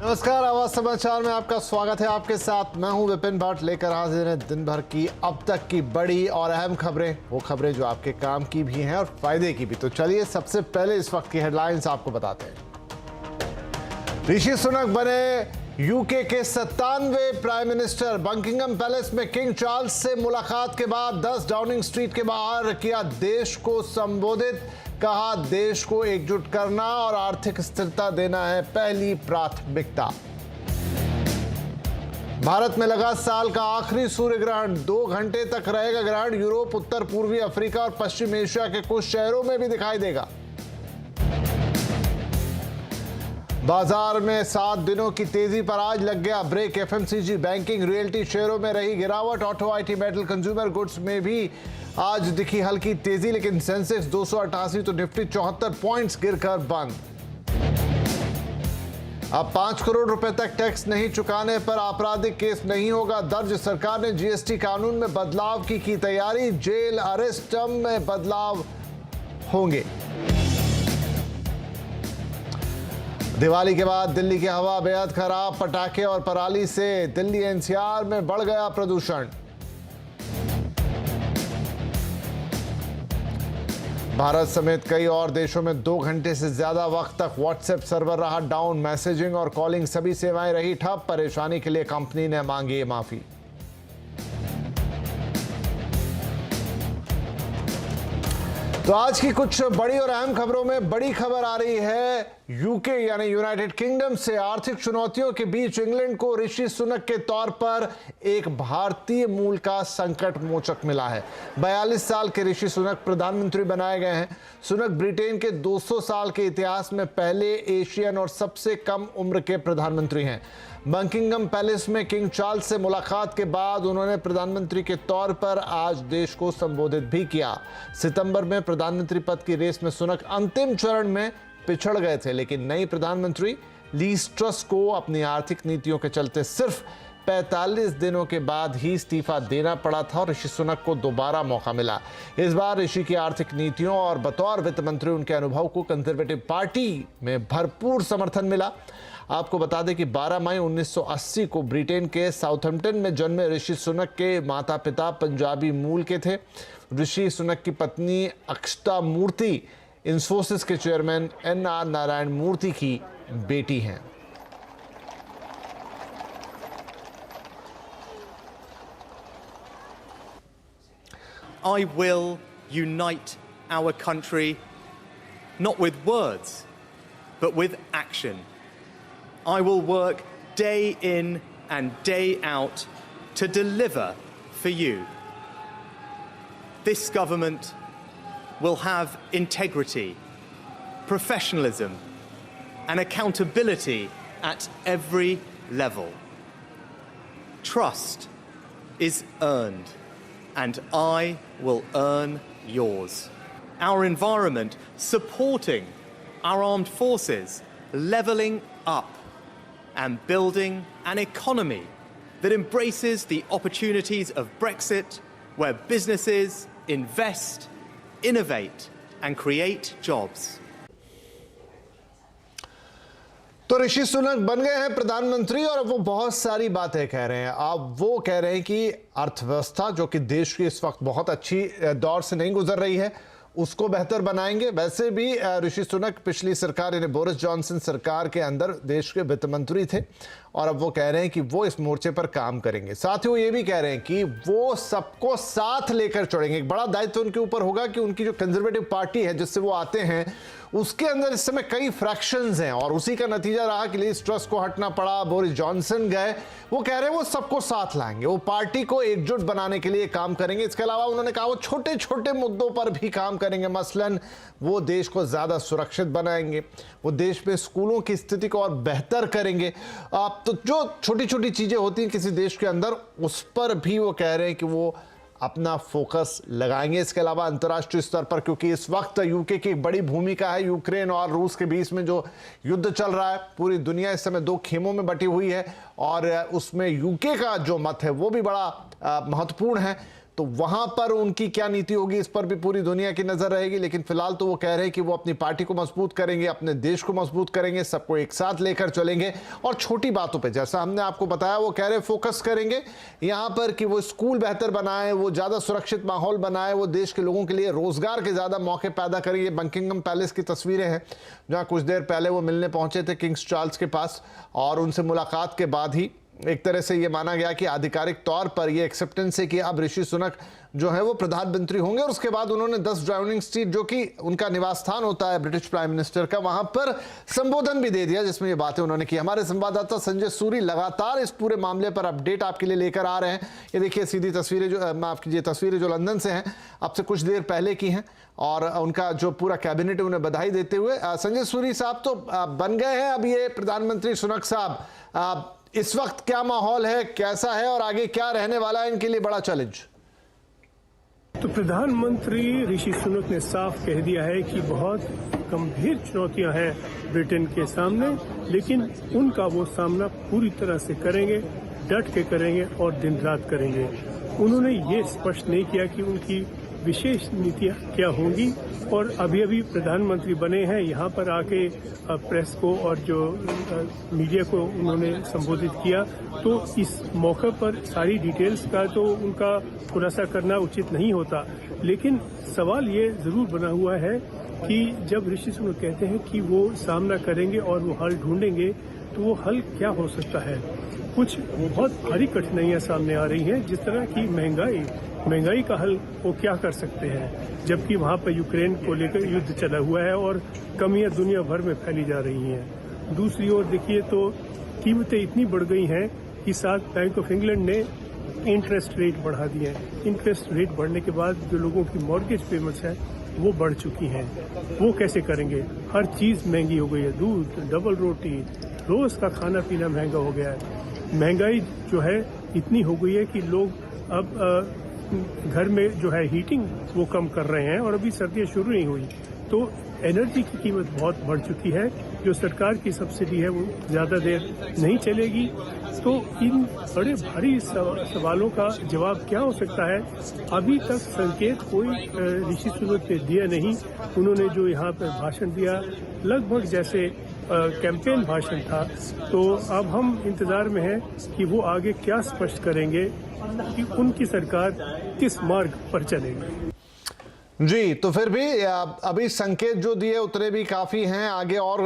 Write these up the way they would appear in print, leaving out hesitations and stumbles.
नमस्कार, आवाज समाचार में आपका स्वागत है। आपके साथ मैं हूं विपिन भट्ट, लेकर हाजिर हैं दिन भर की अब तक की बड़ी और अहम खबरें, वो खबरें जो आपके काम की भी हैं और फायदे की भी। तो चलिए सबसे पहले इस वक्त की हेडलाइंस आपको बताते हैं। ऋषि सुनक बने यूके के 97वें प्राइम मिनिस्टर। बकिंघम पैलेस में किंग चार्ल्स से मुलाकात के बाद 10 डाउनिंग स्ट्रीट के बाहर किया देश को संबोधित। कहा, देश को एकजुट करना और आर्थिक स्थिरता देना है पहली प्राथमिकता। भारत में लगा साल का आखिरी सूर्य ग्रहण। 2 घंटे तक रहेगा ग्रहण। यूरोप, उत्तर पूर्वी अफ्रीका और पश्चिम एशिया के कुछ शहरों में भी दिखाई देगा। बाजार में 7 दिनों की तेजी पर आज लग गया ब्रेक। एफएमसीजी, बैंकिंग, रियल्टी शेयरों में रही गिरावट। Auto, IT, metal, consumer goods में भी आज दिखी हल्की तेजी, लेकिन सेंसेक्स 288 तो निफ्टी 74 पॉइंट्स गिरकर बंद। अब 5 करोड़ रुपए तक टैक्स नहीं चुकाने पर आपराधिक केस नहीं होगा दर्ज। सरकार ने जीएसटी कानून में बदलाव की तैयारी। जेल, अरेस्ट टर्म में बदलाव होंगे। दिवाली के बाद दिल्ली की हवा बेहद खराब। पटाखे और पराली से दिल्ली एनसीआर में बढ़ गया प्रदूषण। भारत समेत कई और देशों में 2 घंटे से ज्यादा वक्त तक व्हाट्सएप सर्वर रहा डाउन। मैसेजिंग और कॉलिंग सभी सेवाएं रही ठप। परेशानी के लिए कंपनी ने मांगी माफी। तो आज की कुछ बड़ी और अहम खबरों में बड़ी खबर आ रही है यूके यानी यूनाइटेड किंगडम से। आर्थिक चुनौतियों के बीच इंग्लैंड को ऋषि सुनक के तौर पर एक भारतीय मूल का संकट मोचक मिला है। 42 साल के ऋषि सुनक प्रधानमंत्री बनाए गए हैं। सुनक ब्रिटेन के 200 साल के इतिहास में पहले एशियन और सबसे कम उम्र के प्रधानमंत्री हैं। बकिंघम पैलेस में किंग चार्ल्स से मुलाकात के बाद उन्होंने प्रधानमंत्री के तौर पर आज देश को संबोधित भी किया। सितंबर में प्रधानमंत्री पद की रेस में सुनक अंतिम चरण में पिछड़ गए थे, लेकिन नई प्रधानमंत्री लीज ट्रस को अपनी आर्थिक नीतियों के चलते सिर्फ 45 दिनों के बाद ही इस्तीफा देना पड़ा था और ऋषि सुनक को दोबारा मौका मिला। इस बार ऋषि की आर्थिक नीतियों और बतौर वित्त मंत्री उनके अनुभव को कंजर्वेटिव पार्टी में भरपूर समर्थन मिला। आपको बता दें कि 12 मई 1980 को ब्रिटेन के साउथहैम्पटन में जन्मे ऋषि सुनक के माता पिता पंजाबी मूल के थे। ऋषि सुनक की पत्नी अक्षता मूर्ति इंफोसिस के चेयरमैन एनआर नारायण मूर्ति की बेटी हैं। I will unite our country not with words, but with action. I will work day in and day out to deliver for you. This government will have integrity, professionalism, and accountability at every level. Trust is earned, and I will earn yours. Our environment supporting our armed forces, levelling up, and building an economy that embraces the opportunities of Brexit, where businesses invest, innovate, and create jobs. तो ऋषि सुनक बन गए हैं प्रधानमंत्री और अब वो बहुत सारी बातें कह रहे हैं। अब वो कह रहे हैं कि अर्थव्यवस्था जो कि देश की इस वक्त बहुत अच्छी दौर से नहीं गुजर रही है, उसको बेहतर बनाएंगे। वैसे भी ऋषि सुनक पिछली सरकार यानी बोरिस जॉनसन सरकार के अंदर देश के वित्त मंत्री थे और अब वो कह रहे हैं कि वो इस मोर्चे पर काम करेंगे। साथ ही वो ये भी कह रहे हैं कि वो सबको साथ लेकर चलेंगे। एक बड़ा दायित्व उनके ऊपर होगा कि उनकी जो कंजर्वेटिव पार्टी है जिससे वो आते हैं उसके अंदर इस समय कई फ्रैक्शंस हैं और उसी का नतीजा रहा कि लीज ट्रस को हटना पड़ा, बोरिस जॉनसन गए। वो कह रहे हैं वो सबको साथ लाएंगे, वो पार्टी को एकजुट बनाने के लिए काम करेंगे। इसके अलावा उन्होंने कहा वो छोटे छोटे मुद्दों पर भी काम करेंगे। मसलन वो देश को ज्यादा सुरक्षित बनाएंगे, वो देश में स्कूलों की स्थिति को और बेहतर करेंगे। तो जो छोटी छोटी चीजें होती हैं किसी देश के अंदर, उस पर भी वो कह रहे हैं कि वो अपना फोकस लगाएंगे। इसके अलावा अंतर्राष्ट्रीय स्तर पर, क्योंकि इस वक्त यूके की एक बड़ी भूमिका है, यूक्रेन और रूस के बीच में जो युद्ध चल रहा है, पूरी दुनिया इस समय 2 खेमों में बटी हुई है और उसमें यूके का जो मत है वो भी बड़ा महत्वपूर्ण है। तो वहां पर उनकी क्या नीति होगी इस पर भी पूरी दुनिया की नजर रहेगी। लेकिन फिलहाल तो वो कह रहे हैं कि वो अपनी पार्टी को मजबूत करेंगे, अपने देश को मजबूत करेंगे, सबको एक साथ लेकर चलेंगे और छोटी बातों पे, जैसा हमने आपको बताया, वो कह रहे फोकस करेंगे यहां पर कि वो स्कूल बेहतर बनाए, वो ज्यादा सुरक्षित माहौल बनाए, वो देश के लोगों के लिए रोजगार के ज्यादा मौके पैदा करेंगे। बकिंघम पैलेस की तस्वीरें हैं जहां कुछ देर पहले वो मिलने पहुंचे थे किंग्स चार्ल्स के पास और उनसे मुलाकात के बाद ही एक तरह से ये माना गया कि आधिकारिक तौर पर ये एक्सेप्टेंस है कि अब ऋषि सुनक जो है वो प्रधानमंत्री होंगे। और उसके बाद उन्होंने 10 डाउनिंग स्ट्रीट, जो कि उनका निवास स्थान होता है ब्रिटिश प्राइम मिनिस्टर का, वहां पर संबोधन भी दे दिया जिसमें ये बातें उन्होंने की। हमारे संवाददाता संजय सूरी लगातार इस पूरे मामले पर अपडेट आपके लिए लेकर आ रहे हैं। ये देखिए सीधी तस्वीरें, जो माफ कीजिए, तस्वीरें जो लंदन से हैं, अब से कुछ देर पहले की हैं और उनका जो पूरा कैबिनेट है उन्हें बधाई देते हुए। संजय सूरी साहब तो बन गए हैं अब ये प्रधानमंत्री सुनक साहब। इस वक्त क्या माहौल है, कैसा है और आगे क्या रहने वाला है इनके लिए बड़ा चैलेंज? तो प्रधानमंत्री ऋषि सुनक ने साफ कह दिया है कि बहुत गंभीर चुनौतियां हैं ब्रिटेन के सामने, लेकिन उनका वो सामना पूरी तरह से करेंगे, डट के करेंगे और दिन रात करेंगे। उन्होंने ये स्पष्ट नहीं किया कि उनकी विशेष नीतियां क्या होंगी। और अभी अभी प्रधानमंत्री बने हैं, यहाँ पर आके प्रेस को और जो मीडिया को उन्होंने संबोधित किया, तो इस मौके पर सारी डिटेल्स का तो उनका खुलासा करना उचित नहीं होता। लेकिन सवाल ये जरूर बना हुआ है कि जब ऋषि सुनक कहते हैं कि वो सामना करेंगे और वो हल ढूंढेंगे, तो वो हल क्या हो सकता है? कुछ बहुत भारी कठिनाइयां सामने आ रही हैं, जिस तरह की महंगाई का हल वो क्या कर सकते हैं, जबकि वहाँ पर यूक्रेन को लेकर युद्ध चला हुआ है और कमियां दुनिया भर में फैली जा रही हैं। दूसरी ओर देखिए तो कीमतें इतनी बढ़ गई हैं कि साथ बैंक ऑफ इंग्लैंड ने इंटरेस्ट रेट बढ़ा दिए हैं। इंटरेस्ट रेट बढ़ने के बाद जो लोगों की मॉर्गेज पेमेंट्स हैं वो बढ़ चुकी हैं। वो कैसे करेंगे? हर चीज़ महंगी हो गई है, दूध, डबल रोटी, रोज़ का खाना पीना महंगा हो गया है। महंगाई जो है इतनी हो गई है कि लोग अब घर में जो है हीटिंग वो कम कर रहे हैं और अभी सर्दियाँ शुरू नहीं हुई, तो एनर्जी की कीमत बहुत बढ़ चुकी है। जो सरकार की सब्सिडी है वो ज़्यादा देर नहीं चलेगी। तो इन बड़े भारी सवालों का जवाब क्या हो सकता है, अभी तक संकेत कोई ऋषि सुनक ने दिया नहीं। उन्होंने जो यहाँ पर भाषण दिया लगभग जैसे कैंपेन भाषण था, तो अब हम इंतजार में हैं कि वो आगे क्या स्पष्ट करेंगे कि उनकी सरकार किस मार्ग पर चलेगी। जी, तो फिर भी अभी संकेत जो दिए उतने भी काफी हैं, आगे और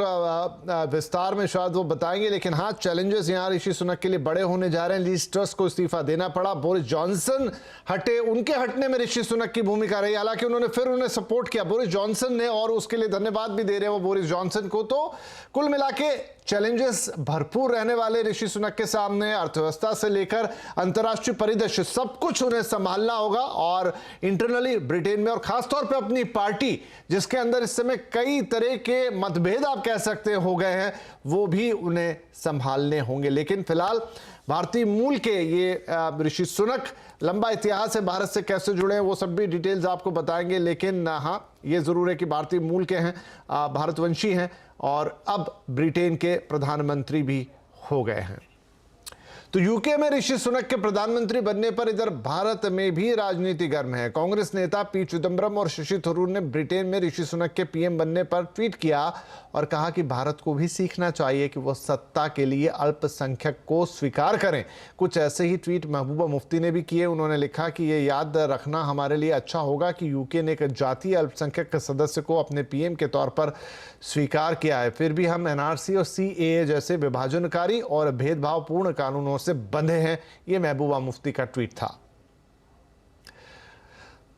विस्तार में शायद वो बताएंगे। लेकिन हाँ, चैलेंजेस यहाँ ऋषि सुनक के लिए बड़े होने जा रहे हैं। लीज ट्रस को इस्तीफा देना पड़ा, बोरिस जॉनसन हटे, उनके हटने में ऋषि सुनक की भूमिका रही, हालांकि उन्होंने फिर उन्हें सपोर्ट किया बोरिस जॉनसन ने, और उसके लिए धन्यवाद भी दे रहे हैं वो बोरिस जॉनसन को। तो कुल मिला के चैलेंजेस भरपूर रहने वाले ऋषि सुनक के सामने। अर्थव्यवस्था से लेकर अंतर्राष्ट्रीय परिदृश्य सब कुछ उन्हें संभालना होगा, और इंटरनली ब्रिटेन में और खासतौर पे अपनी पार्टी जिसके अंदर इस समय कई तरह के मतभेद आप कह सकते हो गए हैं, वो भी उन्हें संभालने होंगे। लेकिन फिलहाल भारतीय मूल के ये ऋषि सुनक लंबा इतिहास है, भारत से कैसे जुड़े हैं वो सब भी डिटेल्स आपको बताएंगे। लेकिन हाँ, ये जरूर है कि भारतीय मूल के हैं, भारतवंशी हैं और अब ब्रिटेन के प्रधानमंत्री भी हो गए हैं। तो यूके में ऋषि सुनक के प्रधानमंत्री बनने पर इधर भारत में भी राजनीति गर्म है। कांग्रेस नेता पी चिदंबरम और शशि थरूर ने ब्रिटेन में ऋषि सुनक के पीएम बनने पर ट्वीट किया और कहा कि भारत को भी सीखना चाहिए कि वो सत्ता के लिए अल्पसंख्यक को स्वीकार करें। कुछ ऐसे ही ट्वीट महबूबा मुफ्ती ने भी किए। उन्होंने लिखा कि ये याद रखना हमारे लिए अच्छा होगा कि यूके ने एक जातीय अल्पसंख्यक सदस्य को अपने पीएम के तौर पर स्वीकार किया है, फिर भी हम एनआरसी और सीएए जैसे विभाजनकारी और भेदभावपूर्ण कानूनों से बंधे हैं। यह महबूबा मुफ्ती का ट्वीट था।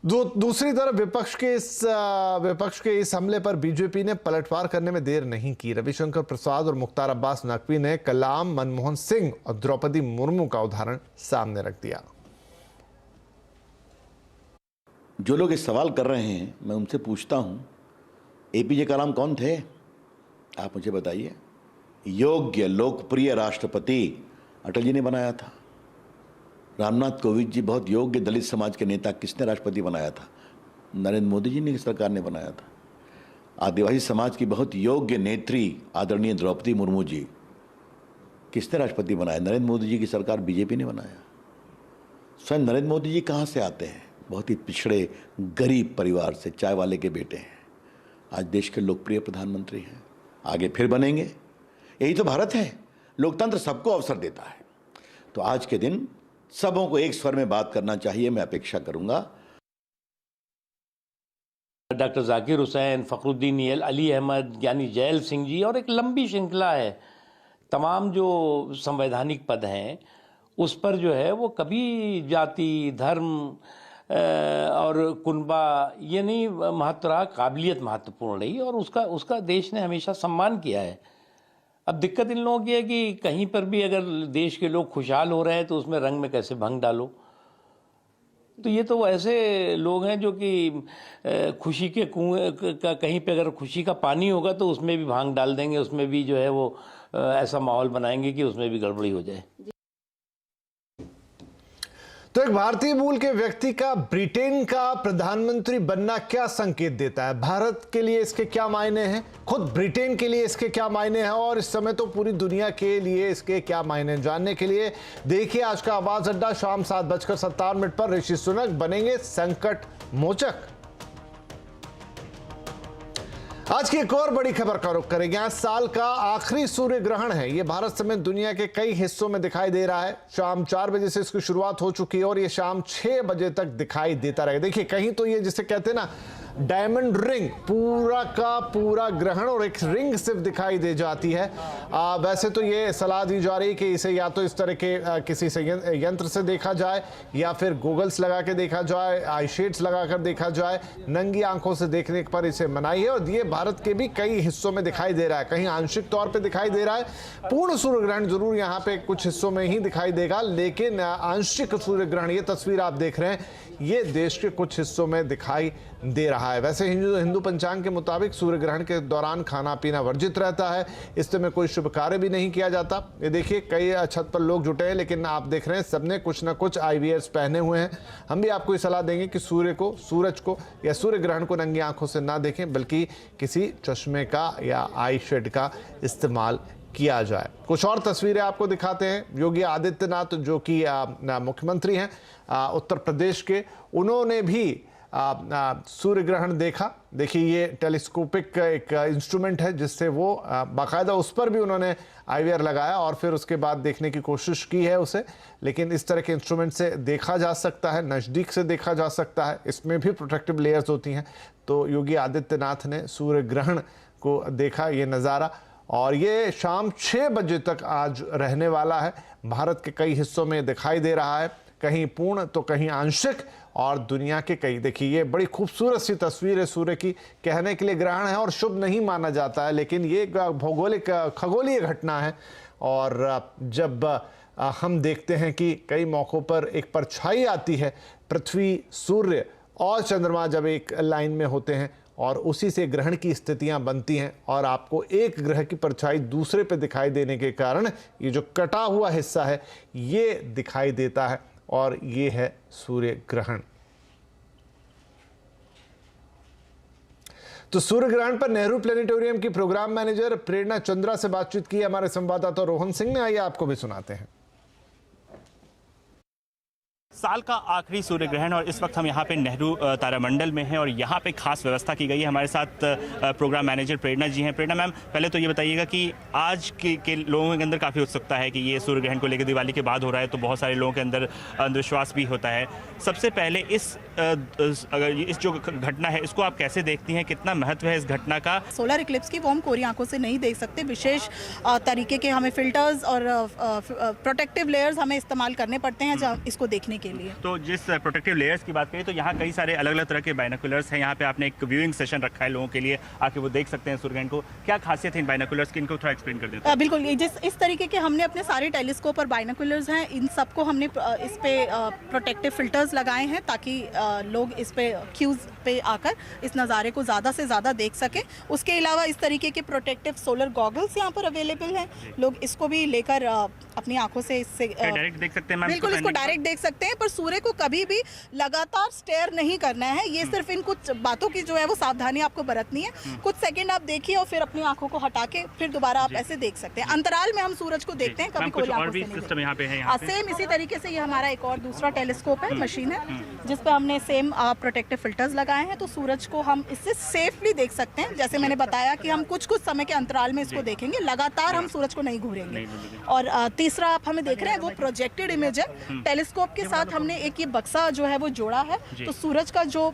दूसरी तरफ विपक्ष के इस हमले पर बीजेपी ने पलटवार करने में देर नहीं की। रविशंकर प्रसाद और मुख्तार अब्बास नकवी ने कलाम, मनमोहन सिंह और द्रौपदी मुर्मू का उदाहरण सामने रख दिया। जो लोग इस सवाल कर रहे हैं, मैं उनसे पूछता हूं, एपीजे कलाम कौन थे? आप मुझे बताइए। योग्य लोकप्रिय राष्ट्रपति अटल जी ने बनाया था। रामनाथ कोविंद जी बहुत योग्य दलित समाज के नेता, किसने राष्ट्रपति बनाया था? नरेंद्र मोदी जी ने सरकार ने बनाया था। आदिवासी समाज की बहुत योग्य नेत्री आदरणीय द्रौपदी मुर्मू जी, किसने राष्ट्रपति बनाया? नरेंद्र मोदी जी की सरकार बीजेपी ने बनाया। स्वयं नरेंद्र मोदी जी कहाँ से आते हैं? बहुत ही पिछड़े गरीब परिवार से, चाय वाले के बेटे हैं, आज देश के लोकप्रिय प्रधानमंत्री हैं, आगे फिर बनेंगे। यही तो भारत है, लोकतंत्र सबको अवसर देता है। तो आज के दिन सबों को एक स्वर में बात करना चाहिए, मैं अपेक्षा करूंगा। डॉक्टर जाकिर हुसैन, फखरुद्दीन अली अहमद, यानी जैल सिंह जी, और एक लंबी श्रृंखला है। तमाम जो संवैधानिक पद हैं उस पर जो है वो कभी जाति, धर्म और कुनबा ये नहीं महत्व रहा, काबिलियत महत्वपूर्ण रही, और उसका देश ने हमेशा सम्मान किया है। अब दिक्कत इन लोगों की है कि कहीं पर भी अगर देश के लोग खुशहाल हो रहे हैं तो उसमें रंग में कैसे भंग डालो। तो ये तो ऐसे लोग हैं जो कि खुशी के कुएं का, कहीं पे अगर खुशी का पानी होगा तो उसमें भी भांग डाल देंगे, उसमें भी जो है वो ऐसा माहौल बनाएंगे कि उसमें भी गड़बड़ी हो जाए। तो एक भारतीय मूल के व्यक्ति का ब्रिटेन का प्रधानमंत्री बनना क्या संकेत देता है? भारत के लिए इसके क्या मायने हैं, खुद ब्रिटेन के लिए इसके क्या मायने हैं, और इस समय तो पूरी दुनिया के लिए इसके क्या मायने हैं? जानने के लिए देखिए आज का आवाज अड्डा शाम 7:57 पर। ऋषि सुनक बनेंगे संकट मोचक। आज की एक और बड़ी खबर का रुख करेंगे। आज साल का आखिरी सूर्य ग्रहण है। ये भारत समेत दुनिया के कई हिस्सों में दिखाई दे रहा है। शाम 4 बजे से इसकी शुरुआत हो चुकी है और ये शाम 6 बजे तक दिखाई देता रहेगा। देखिए कहीं तो ये जिसे कहते हैं ना डायमंड रिंग, पूरा का पूरा ग्रहण और एक रिंग सिर्फ दिखाई दे जाती है। वैसे तो ये सलाह दी जा रही है कि इसे या तो इस तरह के किसी से यंत्र से देखा जाए या फिर गूगल्स लगा के देखा जाए, आई शेड्स लगाकर देखा जाए। नंगी आंखों से देखने पर इसे मनाही है और ये भारत के भी कई हिस्सों में दिखाई दे रहा है। कहीं आंशिक तौर पर दिखाई दे रहा है। पूर्ण सूर्य ग्रहण जरूर यहाँ पे कुछ हिस्सों में ही दिखाई देगा, लेकिन आंशिक सूर्य ग्रहण, ये तस्वीर आप देख रहे हैं, ये देश के कुछ हिस्सों में दिखाई दे रहा है। वैसे हिंदू पंचांग के मुताबिक सूर्य ग्रहण के दौरान खाना पीना वर्जित रहता है। इस समय कोई शुभ कार्य भी नहीं किया जाता। ये देखिए कई छत पर लोग जुटे हैं, लेकिन आप देख रहे हैं सबने कुछ ना कुछ आईवीएस पहने हुए हैं। हम भी आपको ये सलाह देंगे कि सूरज को या सूर्य ग्रहण को नंगी आंखों से ना देखें, बल्कि किसी चश्मे का या आई शेड का इस्तेमाल किया जाए। कुछ और तस्वीरें आपको दिखाते हैं। योगी आदित्यनाथ जो कि मुख्यमंत्री हैं उत्तर प्रदेश के, उन्होंने भी सूर्य ग्रहण देखा। देखिए ये टेलीस्कोपिक एक इंस्ट्रूमेंट है जिससे वो बाकायदा उस पर भी उन्होंने आईवीआर लगाया और फिर उसके बाद देखने की कोशिश की है उसे। लेकिन इस तरह के इंस्ट्रूमेंट से देखा जा सकता है, नज़दीक से देखा जा सकता है, इसमें भी प्रोटेक्टिव लेयर्स होती हैं। तो योगी आदित्यनाथ ने सूर्य ग्रहण को देखा ये नज़ारा, और ये शाम 6 बजे तक आज रहने वाला है। भारत के कई हिस्सों में दिखाई दे रहा है, कहीं पूर्ण तो कहीं आंशिक, और दुनिया के कई। देखिए ये बड़ी खूबसूरत सी तस्वीर है सूर्य की। कहने के लिए ग्रहण है और शुभ नहीं माना जाता है, लेकिन ये भौगोलिक खगोलीय घटना है। और जब हम देखते हैं कि कई मौक़ों पर एक परछाई आती है, पृथ्वी, सूर्य और चंद्रमा जब एक लाइन में होते हैं और उसी से ग्रहण की स्थितियां बनती हैं, और आपको एक ग्रह की परछाई दूसरे पे दिखाई देने के कारण ये जो कटा हुआ हिस्सा है ये दिखाई देता है, और ये है सूर्य ग्रहण। तो सूर्य ग्रहण पर नेहरू प्लेनेटोरियम की प्रोग्राम मैनेजर प्रेरणा चंद्रा से बातचीत की हमारे संवाददाता रोहन सिंह ने। आइए आपको भी सुनाते हैं। साल का आखिरी सूर्य ग्रहण, और इस वक्त हम यहाँ पे नेहरू तारामंडल में हैं और यहाँ पे खास व्यवस्था की गई है। हमारे साथ प्रोग्राम मैनेजर प्रेरणा जी हैं। प्रेरणा मैम, पहले तो ये बताइएगा कि आज के लोगों के अंदर काफ़ी उत्सुकता है कि ये सूर्य ग्रहण को लेकर दिवाली के बाद हो रहा है, तो बहुत सारे लोगों के अंदर अंधविश्वास भी होता है। सबसे पहले इस जो घटना है इसको आप कैसे देखती हैं, कितना महत्व है इस घटना का? सोलर इक्लिप्स की वो हम कोरी आंखों से नहीं देख सकते। विशेष तरीके के हमें फिल्टर्स और प्रोटेक्टिव लेयर्स हमें इस्तेमाल करने पड़ते हैं इसको देखने के लिए। तो जिस प्रोटेक्टिव लेयर्स की बात करें तो यहाँ कई सारे अलग अलग तरह के बाइनोकुलर्स हैं। यहाँ पे आपने एक व्यूइंग सेशन रखा है लोगों के लिए, आके वो देख सकते हैं सूर्य ग्रहण को। क्या खासियत है इन बाइनोकुलर्स की, इनको थोड़ा एक्सप्लेन कर देते हैं। बिल्कुल, इस तरीके के हमने अपने सारे टेलीस्कोप और बाइनोकुलर्स हैं, इन सबको हमने इस पे प्रोटेक्टिव फिल्टर्स लगाए हैं ताकि लोग इस पे क्यूज पे आकर इस नज़ारे को ज़्यादा से ज़्यादा देख सकें। उसके अलावा इस तरीके के प्रोटेक्टिव सोलर गॉगल्स यहाँ पर अवेलेबल हैं। लोग इसको भी लेकर अपनी आंखों से इससे डायरेक्ट देख सकते हैं। बिल्कुल, इसको डायरेक्ट देख सकते हैं। पर सूर्य को कभी भी लगातार स्टेयर नहीं करना है। ये सिर्फ इन कुछ बातों की जो है वो सावधानी आपको बरतनी है। कुछ सेकंड आप देखिए और फिर अपनी आंखों को हटा के फिर दोबारा आप ऐसे देख सकते हैं। अंतराल में हम सूरज को देखते हैं, कभी कोई और भी सिस्टम यहाँ पे है। सेम इसी तरीके से ये हमारा एक और दूसरा टेलीस्कोप है, मशीन है, जिस पे हमने सेम प्रोटेक्टिव फिल्टर्स लगाए हैं। तो सूरज को हम इससे सेफली देख सकते हैं। जैसे मैंने बताया कि हम कुछ समय के अंतराल में इसको देखेंगे, लगातार हम सूरज को नहीं घूरेंगे। और तीसरा आप हमें देख रहे हैं वो प्रोजेक्टेड इमेज है। टेलीस्कोप के साथ हमने एक ये बक्सा जो है वो जोड़ा है, तो सूरज का जो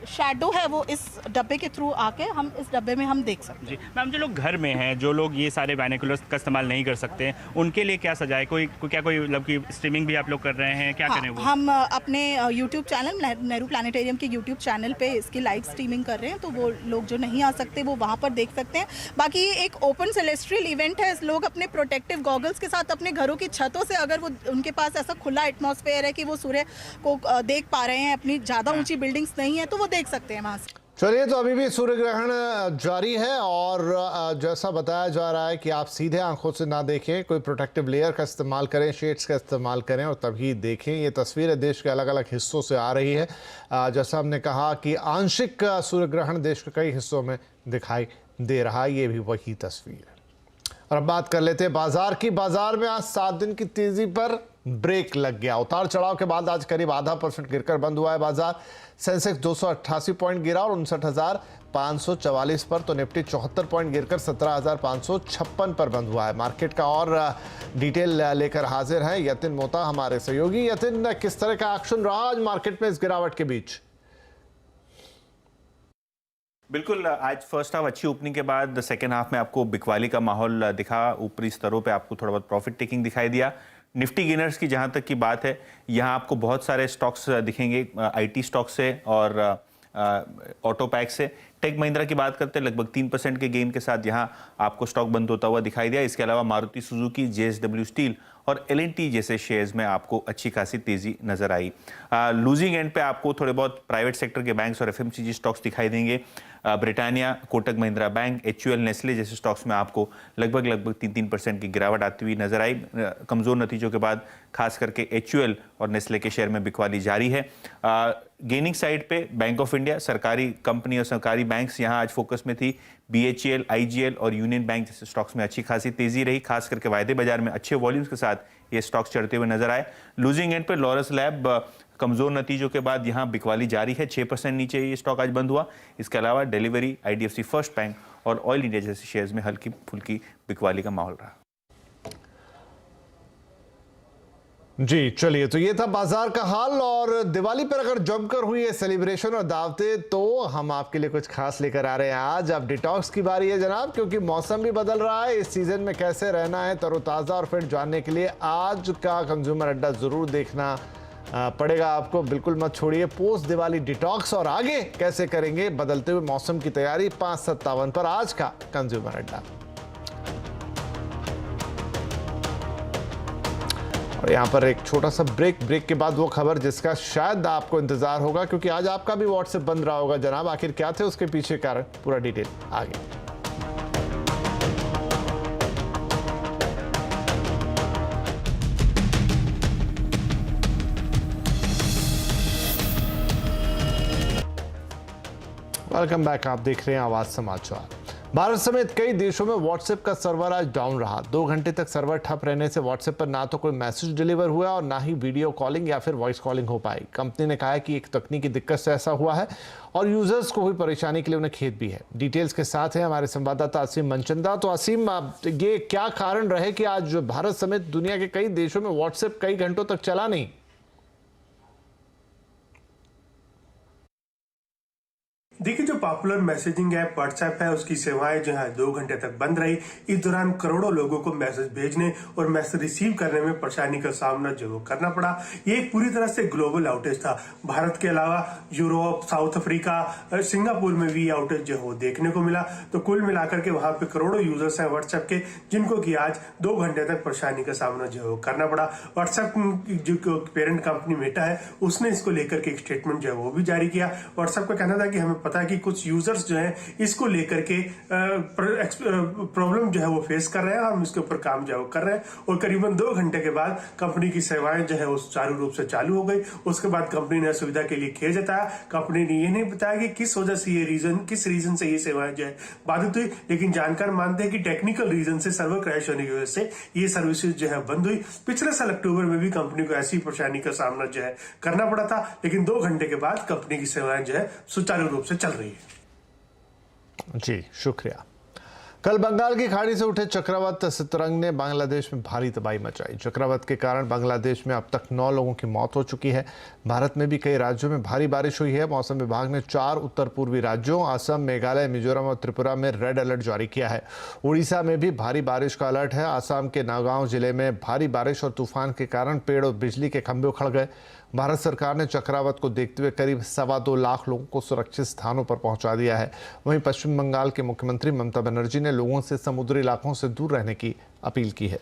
शैडो है वो इस डब्बे के थ्रू आके हम इस डब्बे में हम देख सकते हैं। मैम, जो लोग घर में हैं, जो लोग ये सारे बाइनोकुलर्स का इस्तेमाल नहीं कर सकते हैं, उनके लिए क्या सजाए? कोई मतलब कि स्ट्रीमिंग भी आप लोग कर रहे हैं, क्या करें वो? हम अपने यूट्यूब चैनल नेहरू प्लानिटेरियम के यूट्यूब चैनल पे इसकी लाइव स्ट्रीमिंग कर रहे हैं, तो वो लोग जो नहीं आ सकते वो वहाँ पर देख सकते हैं। बाकी ये एक ओपन सेलेस्ट्रियल इवेंट है। लोग अपने प्रोटेक्टिव गॉगल्स के साथ अपने घरों की छतों से, अगर वो उनके पास ऐसा खुला एटमॉस्फेयर है कि वो सूर्य को देख पा रहे हैं, अपनी ज़्यादा ऊंची बिल्डिंग्स नहीं है, तो वो देख सकते हैं वहाँ से। चलिए, तो अभी भी सूर्य ग्रहण जारी है और जैसा बताया जा रहा है कि आप सीधे आंखों से ना देखें, कोई प्रोटेक्टिव लेयर का इस्तेमाल करें, शेड्स का इस्तेमाल करें और तभी देखें। ये तस्वीरें देश के अलग अलग हिस्सों से आ रही है। जैसा हमने कहा कि आंशिक सूर्य ग्रहण देश के कई हिस्सों में दिखाई दे रहा है, ये भी वही तस्वीर है। और अब बात कर लेते हैं बाजार की। बाजार में आज 7 दिन की तेजी पर ब्रेक लग गया। उतार चढ़ाव के बाद आज करीब 0.5% गिरकर बंद हुआ है बाजार। सेंसेक्स 288 पॉइंट गिरा और 59,544 पर, तो निफ्टी 74 पॉइंट गिरकर 17,556 पर बंद हुआ है। मार्केट का और डिटेल लेकर हाजिर है यतिन मोता, हमारे सहयोगी। यतिन, किस तरह का एक्शन रहा आज मार्केट में इस गिरावट के बीच? बिल्कुल, आज फर्स्ट हाफ अच्छी ओपनिंग के बाद सेकेंड हाफ में आपको बिकवाली का माहौल दिखा। ऊपरी स्तरों पे आपको थोड़ा बहुत प्रॉफिट टेकिंग दिखाई दिया। निफ्टी गेनर्स की जहां तक की बात है, यहाँ आपको बहुत सारे स्टॉक्स दिखेंगे, आईटी स्टॉक्स से और ऑटो पैक से। टेक महिंद्रा की बात करते हैं, लगभग 3% के गेन के साथ यहाँ आपको स्टॉक बंद होता हुआ दिखाई दिया। इसके अलावा मारुति सुजुकी, जेएसडब्ल्यू स्टील और एल&टी जैसे शेयर्स में आपको अच्छी खासी तेजी नजर आई। लूजिंग एंड पे आपको थोड़े बहुत प्राइवेट सेक्टर के बैंक्स और एफएमसीजी स्टॉक्स दिखाई देंगे। Britannia, Kotak Mahindra bank, HUL, Nestle जैसे स्टॉक्स में आपको लगभग 3% की गिरावट आती हुई नजर आई। कमजोर नतीजों के बाद खास करके एचयूएल और नेस्ले के शेयर में बिकवाली जारी है। गेनिंग साइड पे बैंक ऑफ इंडिया, सरकारी कंपनी और सरकारी बैंक्स यहाँ आज फोकस में थी। बीएचईएल, आईजीएल और यूनियन बैंक जैसे स्टॉक्स में अच्छी खासी तेजी रही। खास करके वायदे बाजार में अच्छे वॉल्यूम्स के साथ ये स्टॉक्स चढ़ते हुए नजर आए। लूजिंग एंड पे लॉरस लैब कमजोर नतीजों के बाद यहाँ बिकवाली जारी है। 6% नीचे ये स्टॉक आज बंद हुआ। इसके अलावा डिलीवरी, आईडीएफसी फर्स्ट बैंक और ऑयल इंडिया जैसे शेयर्स में हल्की फुल्की बिकवाली का माहौल रहा। जी चलिए, तो ये था बाजार का हाल। और दिवाली पर अगर जमकर हुई है सेलिब्रेशन और दावतें, तो हम आपके लिए कुछ खास लेकर आ रहे हैं आज। अब डिटॉक्स की बारी है जनाब, क्योंकि मौसम भी बदल रहा है। इस सीजन में कैसे रहना है तरोताज़ा और फिट जानने के लिए आज का कंज्यूमर अड्डा जरूर देखना पड़ेगा आपको। बिल्कुल मत छोड़िए। पोस्ट दिवाली डिटॉक्स और आगे कैसे करेंगे बदलते हुए मौसम की तैयारी, 5:57 पर आज का कंज्यूमर अड्डा। और यहाँ पर एक छोटा सा ब्रेक के बाद वो खबर जिसका शायद आपको इंतजार होगा, क्योंकि आज आपका भी व्हाट्सएप बंद रहा होगा जनाब। आखिर क्या थे उसके पीछे कारण, पूरा डिटेल आगे। वेलकम बैक, आप देख रहे हैं आवाज समाचार। भारत समेत कई देशों में व्हाट्सएप का सर्वर आज डाउन रहा। 2 घंटे तक सर्वर ठप रहने से व्हाट्सएप पर ना तो कोई मैसेज डिलीवर हुआ और ना ही वीडियो कॉलिंग या फिर वॉइस कॉलिंग हो पाई। कंपनी ने कहा है कि एक तकनीकी दिक्कत से ऐसा हुआ है और यूजर्स को हुई परेशानी के लिए उन्हें खेद भी है। डिटेल्स के साथ है हमारे संवाददाता असीम मनचंदा। तो असीम, ये क्या कारण रहे कि आज भारत समेत दुनिया के कई देशों में व्हाट्सएप कई घंटों तक चला नहीं? देखिए, जो पॉपुलर मैसेजिंग ऐप व्हाट्सएप है उसकी सेवाएं जो है 2 घंटे तक बंद रही। इस दौरान करोड़ों लोगों को मैसेज भेजने और मैसेज रिसीव करने में परेशानी का सामना जो करना पड़ा। ये एक पूरी तरह से ग्लोबल आउटेज था। भारत के अलावा यूरोप, साउथ अफ्रीका, सिंगापुर में भी आउटेज जो है देखने को मिला। तो कुल मिलाकर के वहां पे करोड़ों यूजर्स हैं व्हाट्सएप के, जिनको कि आज 2 घंटे तक परेशानी का सामना जो करना पड़ा। व्हाट्सएप जो पेरेंट कंपनी मेटा है उसने इसको लेकर के एक स्टेटमेंट जो है वो भी जारी किया। व्हाट्सएप का कहना था कि हमें पता है कि कुछ यूजर्स जो है इसको लेकर के प्रॉब्लम जो है वो फेस कर रहे हैं। हम इसके ऊपर काम जो है वो कर रहे हैं और करीबन 2 घंटे के बाद कंपनी की सेवाएं जो है वो सुचारू रूप से चालू हो गई। उसके बाद कंपनी ने सुविधा के लिए खेद जताया। कंपनी ने ये नहीं बताया कि किस वजह से किस रीजन से ये सेवाएं जो है बाधित हुई, लेकिन जानकार मानते हैं कि टेक्निकल रीजन से सर्वर क्रैश होने की वजह से ये सर्विसेज जो है बंद हुई। पिछले साल अक्टूबर में भी कंपनी को ऐसी परेशानी का सामना जो है करना पड़ा था, लेकिन 2 घंटे के बाद कंपनी की सेवाएं जो है सुचारू रूप से चल रही है। जी शुक्रिया। कल बंगाल की खाड़ी से उठे चक्रवात सितरंग ने बांग्लादेश में भारी तबाही मचाई। चक्रवात के कारण बांग्लादेश में अब तक 9 लोगों की मौत हो चुकी है। भारत में भी कई राज्यों में भारी बारिश हुई है। मौसम विभाग ने 4 उत्तर पूर्वी राज्यों असम, मेघालय, मिजोरम और त्रिपुरा में रेड अलर्ट जारी किया है। उड़ीसा में भी भारी बारिश का अलर्ट है। असम के नगांव जिले में भारी बारिश और तूफान के कारण पेड़ और बिजली के खंभे उखड़ गए। भारत सरकार ने चक्रवात को देखते हुए करीब 2.25 लाख लोगों को सुरक्षित स्थानों पर पहुंचा दिया है। वहीं पश्चिम बंगाल के मुख्यमंत्री ममता बनर्जी ने लोगों से समुद्री इलाकों से दूर रहने की अपील की है।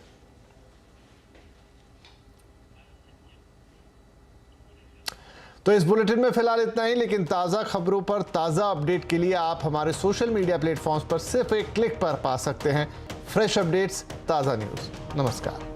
तो इस बुलेटिन में फिलहाल इतना ही, लेकिन ताज़ा खबरों पर ताज़ा अपडेट के लिए आप हमारे सोशल मीडिया प्लेटफॉर्म्स पर सिर्फ एक क्लिक पर पा सकते हैं फ्रेश अपडेट्स, ताज़ा न्यूज़। नमस्कार।